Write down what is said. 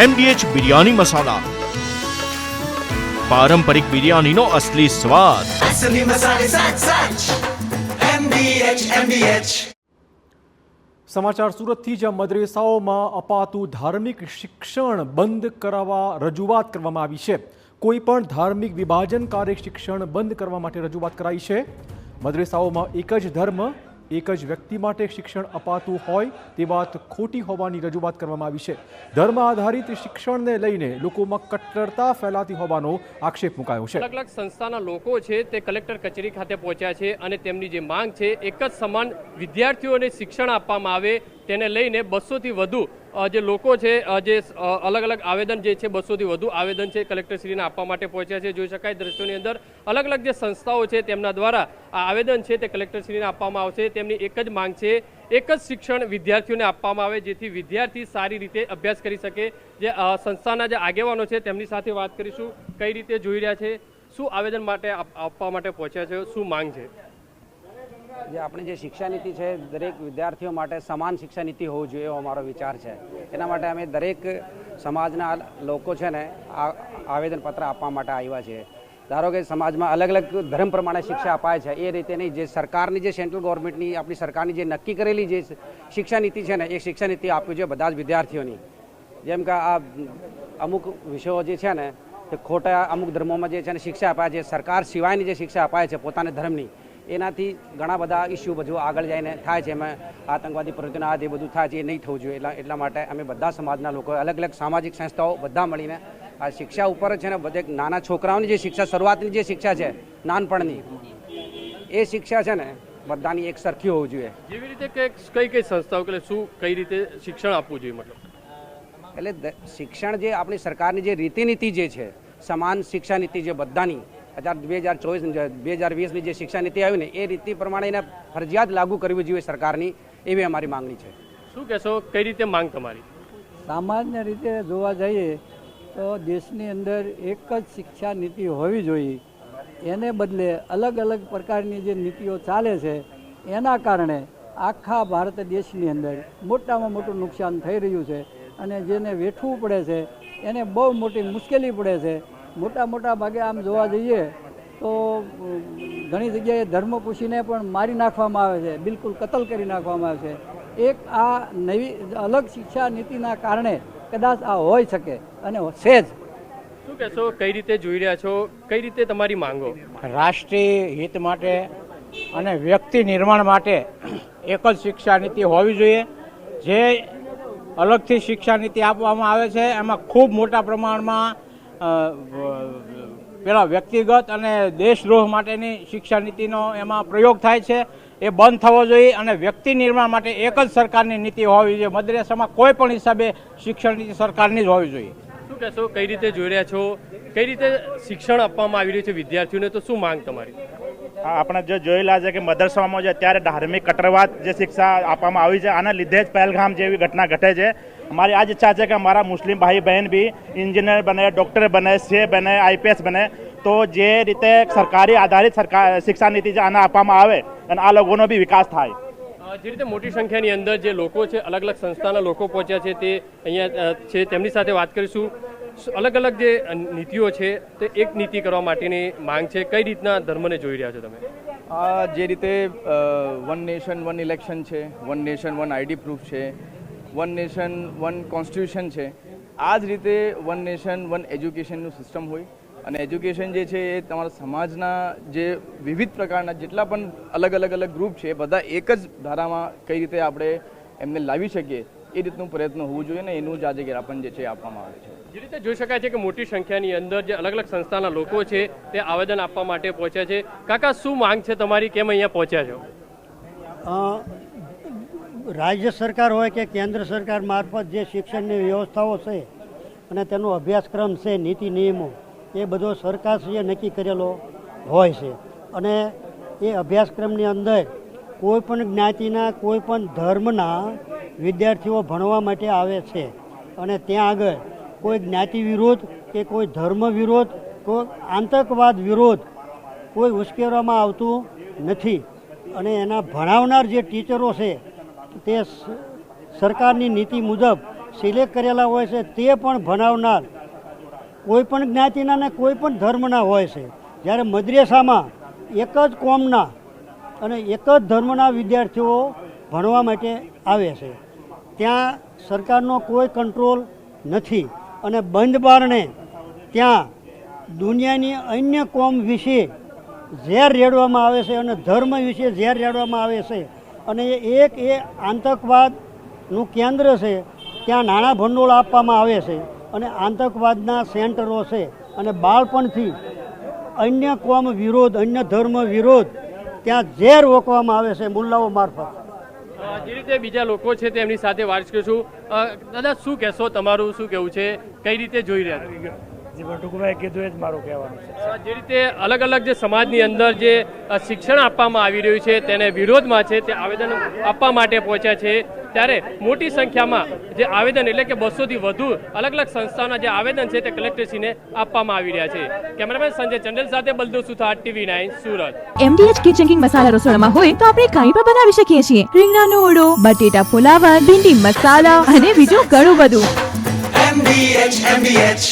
MDH biryani મસાલા, પારંપરિક બિરયાનીનો અસલી સ્વાદ. असली मसाले सच सच MDH સમાચાર સુરતથી જ મદ્રેસાઓમાં અપાતું ધાર્મિક શિક્ષણ બંધ કરાવવા રજૂઆત કરવામાં આવી છે. કોઈ પણ ધાર્મિક વિભાજનકારી શિક્ષણ બંધ કરવા માટે રજૂઆત કરાઈ છે. મદ્રેસાઓમાં એક જ ધર્મ, એક જ વ્યક્તિ માટે શિક્ષણ અપાતું હોય તે વાત ખોટી હોવાની રજૂઆત કરવામાં આવી છે. ધર્મ આધારિત શિક્ષણને લઈને લોકોમાં કટ્ટરતા ફેલાતી હોવાનો આક્ષેપ મુકાયો છે. અલગ અલગ સંસ્થાના લોકો છે તે કલેક્ટર કચેરી ખાતે પહોંચ્યા છે અને તેમની જે માંગ છે એક જ સમાન વિદ્યાર્થીઓને શિક્ષણ આપવામાં આવે તેને લઈને 200થી વધુ જે લોકો છે જે અલગ અલગ આવેદન જે છે 200થી વધુ આવેદન છે કલેક્ટરશ્રીને આપવા માટે પહોંચ્યા છે. જોઈ શકાય દ્રશ્યોની અંદર અલગ અલગ જે સંસ્થાઓ છે તેમના દ્વારા આ આવેદન છે તે કલેક્ટરશ્રીને આપવામાં આવશે. તેમની એક જ માંગ છે, એક જ શિક્ષણ વિદ્યાર્થીઓને આપવામાં આવે જેથી વિદ્યાર્થી સારી રીતે અભ્યાસ કરી શકે. જે સંસ્થાના જે આગેવાનો છે તેમની સાથે વાત કરીશું, કઈ રીતે જોઈ રહ્યા છે, શું આવેદન માટે આપવા માટે પહોંચ્યા છે, શું માંગ છે. જે આપણી જે શિક્ષા નીતિ છે દરેક વિદ્યાર્થીઓ માટે સમાન શિક્ષા નીતિ હોવું જોઈએ એવો અમારો વિચાર છે. એના માટે અમે દરેક સમાજના લોકો છે ને આ આવેદનપત્ર આપવા માટે આવ્યા છીએ. ધારો કે સમાજમાં અલગ અલગ ધર્મ પ્રમાણે શિક્ષા અપાય છે એ રીતે નહીં, જે સરકારની જે સેન્ટ્રલ ગવર્મેન્ટની આપણી સરકારની જે નક્કી કરેલી જે શિક્ષા નીતિ છે ને એ શિક્ષા નીતિ આપવી જોઈએ બધા જ વિદ્યાર્થીઓની. જેમ કે આ અમુક વિષયો જે છે ને તે ખોટા અમુક ધર્મોમાં જે છે ને શિક્ષા અપાય છે, સરકાર સિવાયની જે શિક્ષા અપાય છે પોતાના ધર્મની, એનાથી ઘણા બધા ઇસ્યુ બધું આગળ જઈને થાય છે. એમાં આતંકવાદી પ્રવૃત્તિના આ જે બધું થાય છે એ નહીં થવું જોઈએ. એટલા માટે અમે બધા સમાજના લોકો અલગ અલગ સામાજિક સંસ્થાઓ બધા મળીને આ શિક્ષા ઉપર છે ને બધે નાના છોકરાઓની જે શિક્ષા શરૂઆતની જે શિક્ષા છે નાનપણની એ શિક્ષા છે ને બધાની એક સરખી હોવી જોઈએ. જેવી રીતે કે કઈ કઈ સંસ્થાઓ કે શું કઈ રીતે શિક્ષણ આપવું જોઈએ, મતલબ એટલે શિક્ષણ જે આપણી સરકારની જે રીતિનીતિ જે છે સમાન શિક્ષા નીતિ જે બધાની 2020ની જે શિક્ષા નીતિ આવી ને એ રીતિ પ્રમાણે એને ફરજિયાત લાગુ કરવી જોઈએ સરકારની, એવી અમારી માંગણી છે. શું કહેશો, કઈ રીતે માંગ તમારી? સામાન્ય રીતે જોવા જઈએ તો દેશની અંદર એક જ શિક્ષા નીતિ હોવી જોઈએ. એને બદલે અલગ અલગ પ્રકારની જે નીતિઓ ચાલે છે એના કારણે આખા ભારત દેશની અંદર મોટામાં મોટું નુકસાન થઈ રહ્યું છે અને જેને વેઠવું પડે છે એને બહુ મોટી મુશ્કેલી પડે છે. મોટા ભાગે આમ જોવા જઈએ તો ઘણી જગ્યાએ ધર્મ પૂછીને પણ મારી નાખવામાં આવે છે, બિલકુલ કતલ કરી નાખવામાં આવે છે. એક આ નવી અલગ શિક્ષા નીતિના કારણે કદાચ આ હોઈ શકે અને છે જ. શું કહેશો, કઈ રીતે જોઈ રહ્યા છો, કઈ રીતે તમારી માંગો? રાષ્ટ્રીય હિત માટે અને વ્યક્તિ નિર્માણ માટે એક જ શિક્ષા નીતિ હોવી જોઈએ. જે અલગથી શિક્ષા નીતિ આપવામાં આવે છે એમાં ખૂબ મોટા પ્રમાણમાં પેલા વ્યક્તિગત અને દેશદ્રોહ માટેની શિક્ષા નીતિનો એમાં પ્રયોગ થાય છે. એ બંધ થવો જોઈએ અને વ્યક્તિ નિર્માણ માટે એક જ સરકારની નીતિ હોવી જોઈએ. મદ્રેસામાં કોઈ પણ હિસાબે શિક્ષણ નીતિ સરકારની જ હોવી જોઈએ. શું કહેશો, કઈ રીતે જોઈ રહ્યા છો, કઈ રીતે શિક્ષણ આપવામાં આવી રહ્યું છે વિદ્યાર્થીઓને, તો શું માંગ તમારી? આપણે જો જોયેલા છે કે મદરસામાં જે અત્યારે ધાર્મિક કટ્ટરવાદ જે શિક્ષા આપવામાં આવી છે આના લીધે જ પહેલગામ જેવી ઘટના ઘટે છે. અમારી આ જ ઈચ્છા છે કે અમારા મુસ્લિમ ભાઈ બહેન બી એન્જિનિયર બને, ડૉક્ટર બને, સીએ બને, IPS બને. તો જે રીતે સરકારી આધારિત શિક્ષા નીતિ છે આને આપવામાં આવે અને આ લોકોનો બી વિકાસ થાય. જે રીતે મોટી સંખ્યાની અંદર જે લોકો છે અલગ અલગ સંસ્થાના લોકો પહોંચ્યા છે તે અહીંયા છે, તેમની સાથે વાત કરીશું. અલગ અલગ જે નીતિઓ છે તે એક નીતિ કરવા માટેની માંગ છે. કઈ રીતના ધર્મને જોઈ રહ્યા છો તમે? જે રીતે વન નેશન વન ઇલેક્શન છે, one nation one ID proof છે, વન નેશન વન કોન્સ્ટિટ્યુશન છે, આ જ રીતે વન નેશન વન એજ્યુકેશનનું સિસ્ટમ હોય અને એજ્યુકેશન જે છે એ તમારા સમાજના જે વિવિધ પ્રકારના જેટલા પણ અલગ અલગ ગ્રુપ છે બધા એક જ ધારામાં કઈ રીતે આપણે એમને લાવી શકીએ એ રીતનું પ્રયત્ન હોવું જોઈએ ને એનું જ આજે જ્ઞાપન જે છે આપવામાં આવે છે. જે રીતે જોઈ શકાય છે કે મોટી સંખ્યાની અંદર જે અલગ અલગ સંસ્થાના લોકો છે તે આવેદન આપવા માટે પહોંચ્યા છે. કાકા, શું માંગ છે તમારી, કેમ અહીંયા પહોંચ્યા છો? રાજ્ય સરકાર હોય કે કેન્દ્ર સરકાર મારફત જે શિક્ષણની વ્યવસ્થાઓ છે અને તેનો અભ્યાસક્રમ છે, નીતિ નિયમો એ બધો સરકારશ્રીએ નક્કી કરેલો હોય છે અને એ અભ્યાસક્રમની અંદર કોઈ પણ જ્ઞાતિના કોઈ પણ ધર્મના વિદ્યાર્થીઓ ભણવા માટે આવે છે અને ત્યાં આગળ કોઈ જ્ઞાતિ વિરોધ કે કોઈ ધર્મ વિરોધ, કોઈ આતંકવાદ વિરોધ કોઈ ઉશ્કેરવામાં આવતું નથી. અને એના ભણાવનાર જે ટીચરો છે તે સરકારની નીતિ મુજબ સિલેક્ટ કરેલા હોય છે તે પણ ભણાવનાર કોઈ પણ જ્ઞાતિના ને કોઈ પણ ધર્મના હોય છે. જ્યારે મદ્રેસામાં એક જ કોમના અને એક જ ધર્મના વિદ્યાર્થીઓ ભણવા માટે આવે છે, ત્યાં સરકારનો કોઈ કંટ્રોલ નથી અને બંધ બારણે ત્યાં દુનિયાની અન્ય કોમ વિશે ઝેર રેડવામાં આવે છે અને ધર્મ વિશે ઝેર રેડવામાં આવે છે. અને એ આતંકવાદનું કેન્દ્ર છે, ત્યાં નાણાં ભંડોળ આપવામાં આવે છે અને આતંકવાદના સેન્ટરો છે અને બાળપણથી અન્ય કોમ વિરોધ, અન્ય ધર્મ વિરોધ ત્યાં ઝેર રોકવામાં આવે છે મુલ્લાઓ મારફત. જે રીતે બીજા લોકો છે તેમની સાથે વાત કરીશું. દાદા, શું કહેશો? તમારું શું કહેવું છે? કઈ રીતે જોઈ રહ્યા છો? જે ટૂંકમાં કીધું એ જ મારું કહેવાનું છે. જે રીતે અલગ અલગ જે સમાજની અંદર જે શિક્ષણ આપવામાં આવી રહ્યું છે તેને વિરોધમાં છે તે આવેદન આપવા માટે પહોંચ્યા છે, ત્યારે મોટી સંખ્યામાં જે આવેદન એટલે કે 200થી વધુ અલગ અલગ સંસ્થાઓના જે આવેદન છે તે કલેક્ટરશ્રીને આપવામાં આવી રહ્યા છે. કેમેરામેન સંજય ચંડેલ સાથે Baldev Suthar, TV9 Surat. MDH kitchen king masala રસોડામાં હોય તો આપણે કાંઈ પણ બનાવી શકીએ છીએ. રીંગણાનો ઓળો, બટેટા ફુલાવર, ભીંડી મસાલા અને બીજું ઘણું બધું. MDH